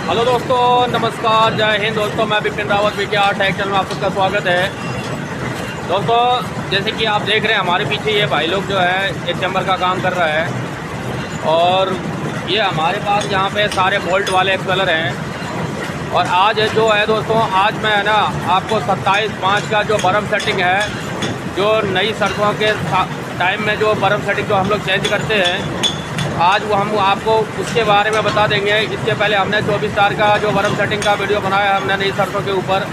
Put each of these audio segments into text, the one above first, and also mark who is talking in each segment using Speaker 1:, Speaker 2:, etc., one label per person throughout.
Speaker 1: Hello दोस्तों, नमस्कार, जय हिंद। दोस्तों मैं Bipin Rawat VK art tech channel में आप सबका स्वागत है। दोस्तों जैसे कि आप देख रहे हैं हमारे पीछे ये भाई लोग जो है एक चैम्बर का काम कर रहा है और ये हमारे पास यहाँ पे सारे बोल्ट वाले एक्सपेलर हैं। और आज जो है दोस्तों, आज मैं है ना आपको 27/5 का जो बर्म सेटिंग है, जो नई सड़कों के टाइम में जो बर्म सेटिंग जो हम लोग चेंज करते हैं, आज वो हम आपको उसके बारे में बता देंगे। इसके पहले हमने 24 तार का जो बर्म सेटिंग का वीडियो बनाया हमने नई सड़कों के ऊपर,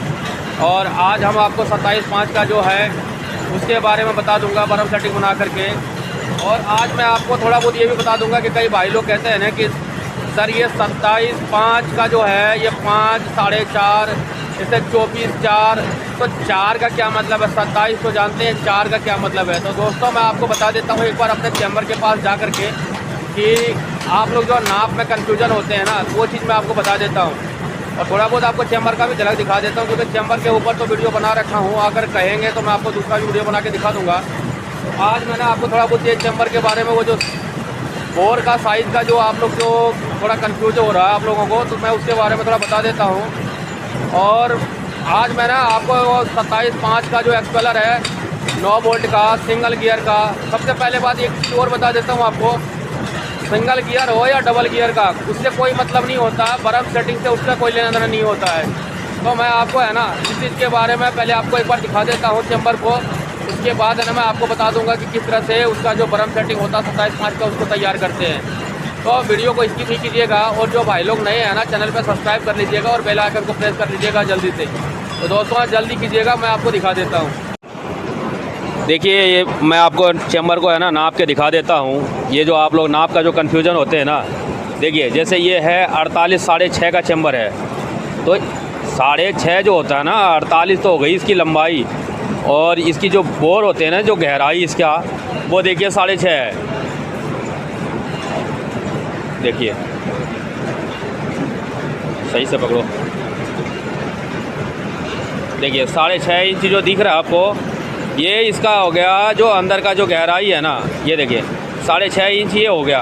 Speaker 1: और आज हम आपको 27/5 का जो है उसके बारे में बता दूंगा बर्म सेटिंग बना करके। और आज मैं आपको थोड़ा बहुत ये भी बता दूंगा कि कई भाई लोग कहते हैं ना कि सर ये 27/5 का जो है ये 5, 4.5, इसे 24/4, तो 4 का क्या मतलब है, 27 तो जानते हैं, 4 का क्या मतलब है। तो दोस्तों मैं आपको बता देता हूँ एक बार अपने चैम्बर के पास जा कर के कि आप लोग जो नाप में कन्फ्यूजन होते हैं ना, वो चीज़ मैं आपको बता देता हूँ। और थोड़ा बहुत आपको चैम्बर का भी झलक दिखा देता हूँ, क्योंकि चैम्बर के ऊपर तो वीडियो बना रखा हूँ, अगर कहेंगे तो मैं आपको दूसरा वीडियो बना के दिखा दूँगा। तो आज मैंने आपको थोड़ा बहुत ये चैम्बर के बारे में, वो जो बोर का साइज़ का जो आप लोग जो थोड़ा कन्फ्यूज हो रहा है आप लोगों को, तो मैं उसके बारे में थोड़ा बता देता हूँ। और आज मैंने आपको 27/5 का जो एक्सपेलर है 9 वोल्ट का सिंगल गियर का, सबसे पहले बात एक चीज़ और बता देता हूँ आपको, सिंगल गियर हो या डबल गियर का उससे कोई मतलब नहीं होता, बर्म सेटिंग से उसका कोई लेना देना नहीं होता है। तो मैं आपको है ना इस चीज़ के बारे में पहले आपको एक बार दिखा देता हूँ चैम्बर को, उसके बाद है ना मैं आपको बता दूंगा कि किस तरह से उसका जो बर्म सेटिंग होता है 27/5 का उसको तैयार करते हैं। तो वीडियो को स्किप नहीं कीजिएगा, और जो भाई लोग नए हैं ना चैनल पर सब्सक्राइब कर लीजिएगा और बेल आइकन को प्रेस कर लीजिएगा जल्दी से। तो दोस्तों जल्दी कीजिएगा, मैं आपको दिखा देता हूँ। देखिए ये मैं आपको चैम्बर को है ना नाप के दिखा देता हूँ। ये जो आप लोग नाप का जो कन्फ्यूजन होते हैं ना, देखिए जैसे ये है 48 6.5 का चैम्बर है, तो 6.5 जो होता है ना, 48 तो हो गई इसकी लंबाई, और इसकी जो बोर होते हैं ना, जो गहराई इसका, वो देखिए 6.5 है। देखिए सही से पकड़ो, देखिए 6.5 इंच जो दिख रहा है आपको, ये इसका हो गया जो अंदर का जो गहराई है ना, ये देखिए 6.5 इंच ये हो गया।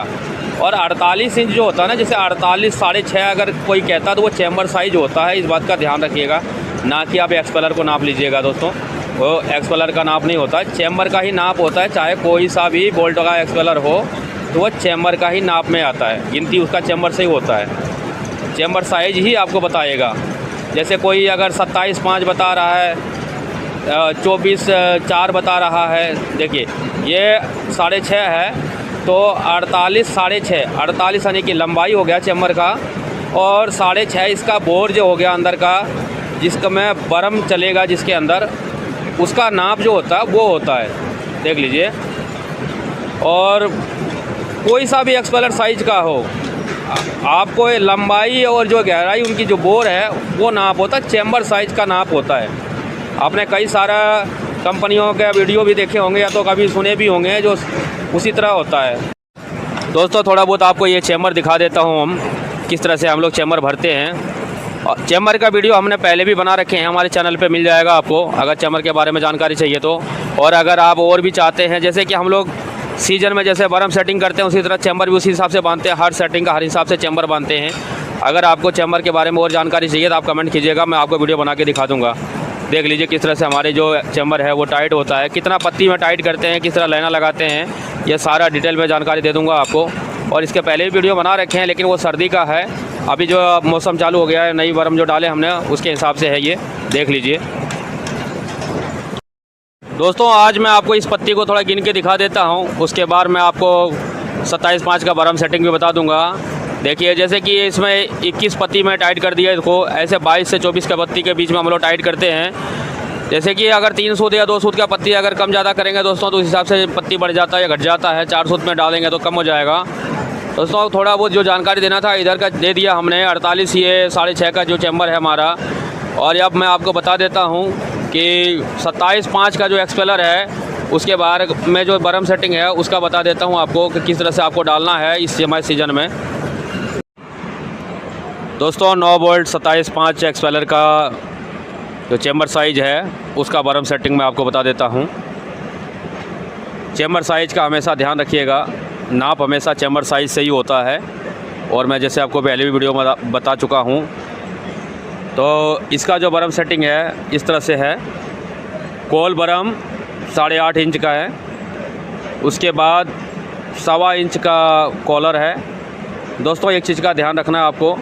Speaker 1: और 48 इंच जो होता है ना, जैसे 48 6.5 अगर कोई कहता तो वो चैम्बर साइज होता है, इस बात का ध्यान रखिएगा, ना कि आप एक्सपेलर को नाप लीजिएगा दोस्तों। वो एक्सपेलर का नाप नहीं होता, चैम्बर का ही नाप होता है। चाहे कोई सा भी बोल्ट का एक्सपेलर हो तो वो चैम्बर का ही नाप में आता है, गिनती उसका चैम्बर से ही होता है, चैम्बर साइज ही आपको बताएगा। जैसे कोई अगर 27/5 बता रहा है, 24/4 बता रहा है, देखिए ये 6.5 है, तो 48 6.5, 48 यानी कि लंबाई हो गया चैम्बर का, और 6.5 इसका बोर जो हो गया अंदर का, जिसका में बर्म चलेगा जिसके अंदर, उसका नाप जो होता है वो होता है, देख लीजिए। और कोई सा भी एक्सपेलर साइज का हो, आपको लंबाई और जो गहराई उनकी जो बोर है वो नाप होता है, चैम्बर साइज का नाप होता है। आपने कई सारा कंपनियों के वीडियो भी देखे होंगे या तो कभी सुने भी होंगे, जो उसी तरह होता है। दोस्तों थोड़ा बहुत आपको ये चैम्बर दिखा देता हूँ हम किस तरह से हम लोग चैम्बर भरते हैं। और चैम्बर का वीडियो हमने पहले भी बना रखे हैं, हमारे चैनल पे मिल जाएगा आपको अगर चैम्बर के बारे में जानकारी चाहिए तो। और अगर आप और भी चाहते हैं, जैसे कि हम लोग सीजन में जैसे बर्म सेटिंग करते हैं उसी तरह चैम्बर भी उसी हिसाब से बांधते हैं, हर सेटिंग का हर हिसाब से चैम्बर बांधते हैं। अगर आपको चैम्बर के बारे में और जानकारी चाहिए तो आप कमेंट कीजिएगा, मैं आपको वीडियो बना के दिखा दूँगा। देख लीजिए किस तरह से हमारे जो चैम्बर है वो टाइट होता है, कितना पत्ती में टाइट करते हैं, किस तरह लाइना लगाते हैं, ये सारा डिटेल में जानकारी दे दूंगा आपको। और इसके पहले भी वीडियो बना रखे हैं, लेकिन वो सर्दी का है, अभी जो मौसम चालू हो गया है, नई बर्म जो डाले हमने उसके हिसाब से है, ये देख लीजिए। दोस्तों आज मैं आपको इस पत्ती को थोड़ा गिन के दिखा देता हूँ, उसके बाद मैं आपको 27/5 का बर्म सेटिंग भी बता दूँगा। देखिए जैसे कि इसमें 21 पत्ती में टाइट कर दिया इसको, ऐसे 22 से 24 का पत्ती के बीच में हम लोग टाइट करते हैं। जैसे कि अगर 3 सूत या 2 सूत का पत्ती अगर कम ज़्यादा करेंगे दोस्तों, तो उस हिसाब से पत्ती बढ़ जाता है या घट जाता है। 4 सूत में डालेंगे तो कम हो जाएगा। दोस्तों थोड़ा बहुत जो जानकारी देना था इधर का दे दिया हमने। 48 ये 6.5 का जो चैम्बर है हमारा। और अब मैं आपको बता देता हूँ कि 27/5 का जो एक्सपेलर है उसके बारे में जो बर्म सेटिंग है उसका बता देता हूँ आपको कि किस तरह से आपको डालना है इस समय सीजन में। दोस्तों 9 वोल्ट 27/5 एक्सपेलर का जो चैम्बर साइज़ है उसका बर्म सेटिंग मैं आपको बता देता हूँ। चैम्बर साइज़ का हमेशा ध्यान रखिएगा, नाप हमेशा चैम्बर साइज़ से ही होता है। और मैं जैसे आपको पहले भी वीडियो में बता चुका हूँ। तो इसका जो बरम सेटिंग है इस तरह से है। कोल बरम 8.5 इंच का है, उसके बाद 1.25 इंच का कॉलर है। दोस्तों एक चीज़ का ध्यान रखना है आपको,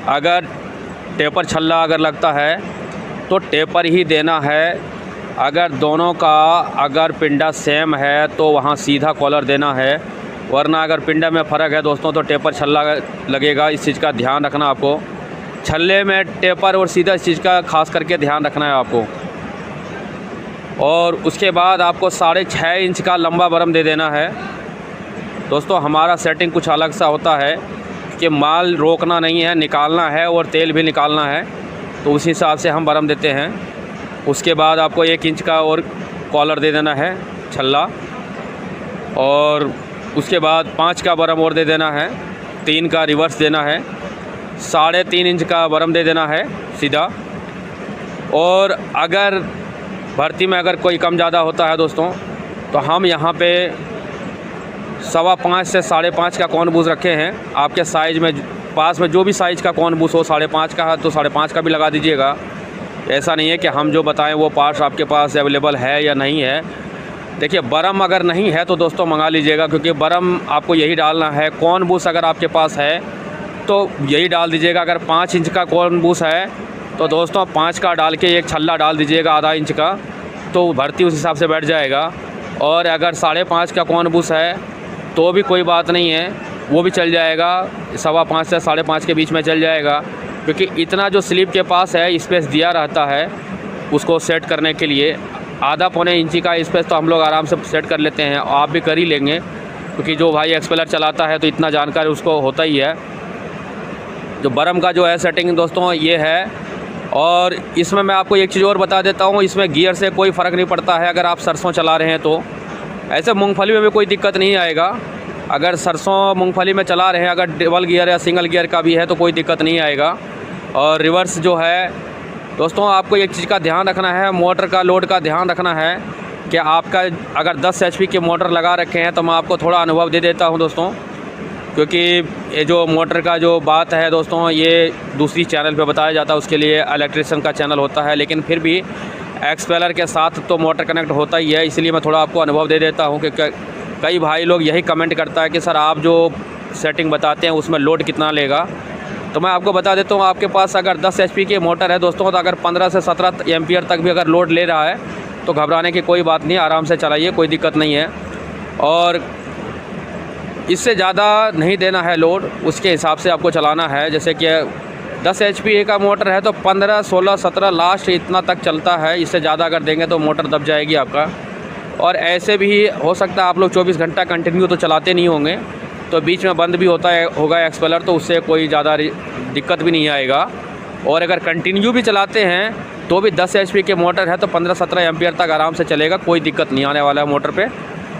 Speaker 1: अगर टेपर छल्ला अगर लगता है तो टेपर ही देना है। अगर दोनों का अगर पिंडा सेम है तो वहाँ सीधा कॉलर देना है, वरना अगर पिंडा में फ़र्क है दोस्तों तो टेपर छल्ला लगेगा। इस चीज़ का ध्यान रखना आपको। छल्ले में टेपर और सीधा इस चीज़ का खास करके ध्यान रखना है आपको। और उसके बाद आपको 6.5 इंच का लंबा बरम दे देना है। दोस्तों हमारा सेटिंग कुछ अलग सा होता है कि माल रोकना नहीं है, निकालना है और तेल भी निकालना है, तो उसी हिसाब से हम बरम देते हैं। उसके बाद आपको 1 इंच का और कॉलर दे देना है छल्ला, और उसके बाद 5 का बरम और दे देना है, 3 का रिवर्स देना है, 3.5 इंच का बरम दे देना है सीधा। और अगर भर्ती में अगर कोई कम ज़्यादा होता है दोस्तों तो हम यहाँ पे 5.25 से 5.5 का कॉन बूस रखे हैं। आपके साइज़ में पास में जो भी साइज़ का कॉन बूस हो, 5.5 का है तो 5.5 का भी लगा दीजिएगा। ऐसा नहीं है कि हम जो बताएं वो पार्ट्स आपके पास अवेलेबल है या नहीं है। देखिए बरम अगर नहीं है तो दोस्तों मंगा लीजिएगा, क्योंकि बरम आपको यही डालना है। कॉन बूस अगर आपके पास है तो यही डाल दीजिएगा। अगर 5 इंच का कॉन बूस है तो दोस्तों 5 का डाल के एक छल्ला डाल दीजिएगा आधा इंच का, तो भर्ती उस हिसाब से बैठ जाएगा। और अगर 5.5 का कॉन बूस है तो भी कोई बात नहीं है, वो भी चल जाएगा, 5.25 से 5.5 के बीच में चल जाएगा। क्योंकि इतना जो स्लीप के पास है स्पेस दिया रहता है उसको सेट करने के लिए, आधा पौने इंची का स्पेस तो हम लोग आराम से सेट कर लेते हैं। आप भी कर ही लेंगे, क्योंकि जो भाई एक्सपेलर चलाता है तो इतना जानकारी उसको होता ही है। जो बरम का जो है सेटिंग दोस्तों ये है। और इसमें मैं आपको एक चीज़ और बता देता हूँ, इसमें गियर से कोई फ़र्क नहीं पड़ता है। अगर आप सरसों चला रहे हैं तो ऐसे मूंगफली में भी कोई दिक्कत नहीं आएगा। अगर सरसों मूंगफली में चला रहे हैं, अगर डबल गियर या सिंगल गियर का भी है तो कोई दिक्कत नहीं आएगा। और रिवर्स जो है दोस्तों आपको एक चीज़ का ध्यान रखना है, मोटर का लोड का ध्यान रखना है कि आपका अगर 10 HP की मोटर लगा रखे हैं तो मैं आपको थोड़ा अनुभव दे देता हूं दोस्तों, क्योंकि ये जो मोटर का जो बात है दोस्तों ये दूसरी चैनल पे बताया जाता है, उसके लिए इलेक्ट्रिशियन का चैनल होता है। लेकिन फिर भी एक्सपेलर के साथ तो मोटर कनेक्ट होता ही है, इसलिए मैं थोड़ा आपको अनुभव दे देता हूँ कि कई भाई लोग यही कमेंट करता है कि सर आप जो सेटिंग बताते हैं उसमें लोड कितना लेगा। तो मैं आपको बता देता हूँ, आपके पास अगर 10 HP की मोटर है दोस्तों तो अगर 15 से 17 एम्पियर तक भी अगर लोड ले रहा है तो घबराने की कोई बात नहीं, आराम से चलाइए, कोई दिक्कत नहीं है। और इससे ज़्यादा नहीं देना है लोड, उसके हिसाब से आपको चलाना है। जैसे कि 10 HP का मोटर है तो 15, 16, 17 लास्ट इतना तक चलता है। इससे ज़्यादा अगर देंगे तो मोटर दब जाएगी आपका। और ऐसे भी हो सकता है आप लोग 24 घंटा कंटिन्यू तो चलाते नहीं होंगे, तो बीच में बंद भी होगा एक्सपेलर, तो उससे कोई ज़्यादा दिक्कत भी नहीं आएगा। और अगर कंटिन्यू भी चलाते हैं तो भी 10 HP के मोटर है तो 15-17 एम्पियर तक आराम से चलेगा, कोई दिक्कत नहीं आने वाला है मोटर पे।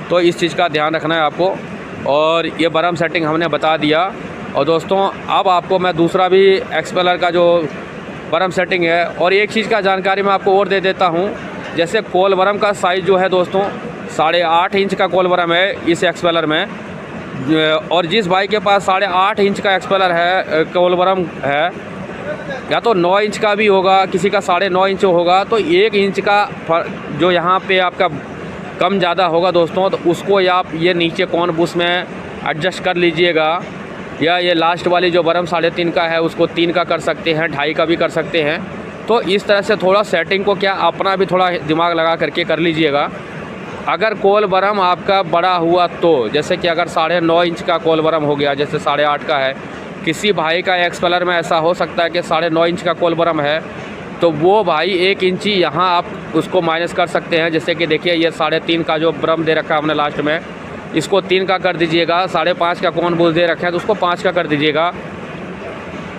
Speaker 1: तो इस चीज़ का ध्यान रखना है आपको। और ये बरम सेटिंग हमने बता दिया। और दोस्तों अब आपको मैं दूसरा भी एक्सपेलर का जो बरम सेटिंग है और एक चीज़ का जानकारी मैं आपको और दे देता हूँ। जैसे कोल बरम का साइज़ जो है दोस्तों 8.5 इंच का कोल बरम है इस एक्सपेलर में। और जिस भाई के पास 8.5 इंच का एक्सपेलर है, कोल बरम है, या तो 9 इंच का भी होगा, किसी का 9.5 इंच होगा, तो 1 इंच का जो यहाँ पे आपका कम ज़्यादा होगा दोस्तों, तो उसको आप ये नीचे कॉन बूस में एडजस्ट कर लीजिएगा। या ये लास्ट वाली जो बरम 3.5 का है उसको 3 का कर सकते हैं, 2.5 का भी कर सकते हैं। तो इस तरह से थोड़ा सेटिंग को क्या अपना भी थोड़ा दिमाग लगा करके कर लीजिएगा। अगर कोल बरम आपका बड़ा हुआ तो, जैसे कि अगर 9.5 इंच का कोल बरम हो गया, जैसे 8.5 का है, किसी भाई का एक्सपेलर में ऐसा हो सकता है कि 9.5 इंच का कोल बरम है, तो वो भाई 1 इंची यहाँ आप उसको माइनस कर सकते हैं। जैसे कि देखिए ये 3.5 का जो बरम दे रखा है हमने लास्ट में, इसको 3 का कर दीजिएगा। 5.5 का कौन बूझ दे रखे हैं तो उसको 5 का कर दीजिएगा।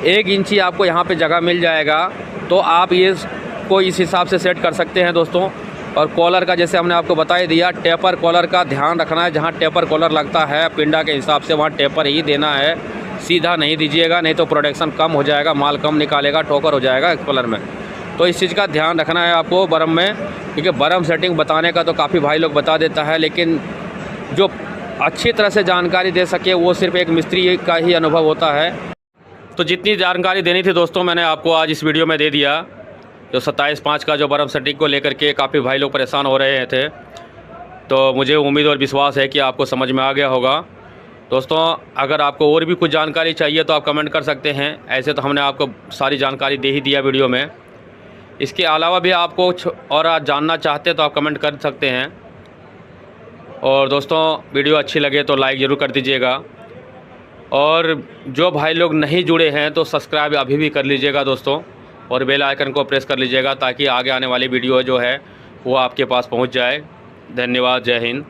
Speaker 1: 1 इंची आपको यहाँ पे जगह मिल जाएगा, तो आप ये को इस हिसाब से सेट कर सकते हैं दोस्तों। और कॉलर का जैसे हमने आपको बता ही दिया, टेपर कॉलर का ध्यान रखना है। जहाँ टेपर कॉलर लगता है पिंडा के हिसाब से वहाँ टेपर ही देना है, सीधा नहीं दीजिएगा, नहीं तो प्रोडक्शन कम हो जाएगा, माल कम निकालेगा, ठोकर हो जाएगा एक्सपेलर में। तो इस चीज़ का ध्यान रखना है आपको बरम में, क्योंकि बरम सेटिंग बताने का तो काफ़ी भाई लोग बता देता है, लेकिन जो अच्छी तरह से जानकारी दे सके वो सिर्फ एक मिस्त्री का ही अनुभव होता है। तो जितनी जानकारी देनी थी दोस्तों मैंने आपको आज इस वीडियो में दे दिया। जो 27/5 का जो बर्म सेटिंग को लेकर के काफ़ी भाई लोग परेशान हो रहे थे, तो मुझे उम्मीद और विश्वास है कि आपको समझ में आ गया होगा। दोस्तों अगर आपको और भी कुछ जानकारी चाहिए तो आप कमेंट कर सकते हैं। ऐसे तो हमने आपको सारी जानकारी दे ही दिया वीडियो में। इसके अलावा भी आपको और आज जानना चाहते हैं तो आप कमेंट कर सकते हैं। और दोस्तों वीडियो अच्छी लगे तो लाइक ज़रूर कर दीजिएगा, और जो भाई लोग नहीं जुड़े हैं तो सब्सक्राइब अभी भी कर लीजिएगा दोस्तों, और बेल आइकन को प्रेस कर लीजिएगा ताकि आगे आने वाली वीडियो जो है वो आपके पास पहुंच जाए। धन्यवाद। जय हिंद।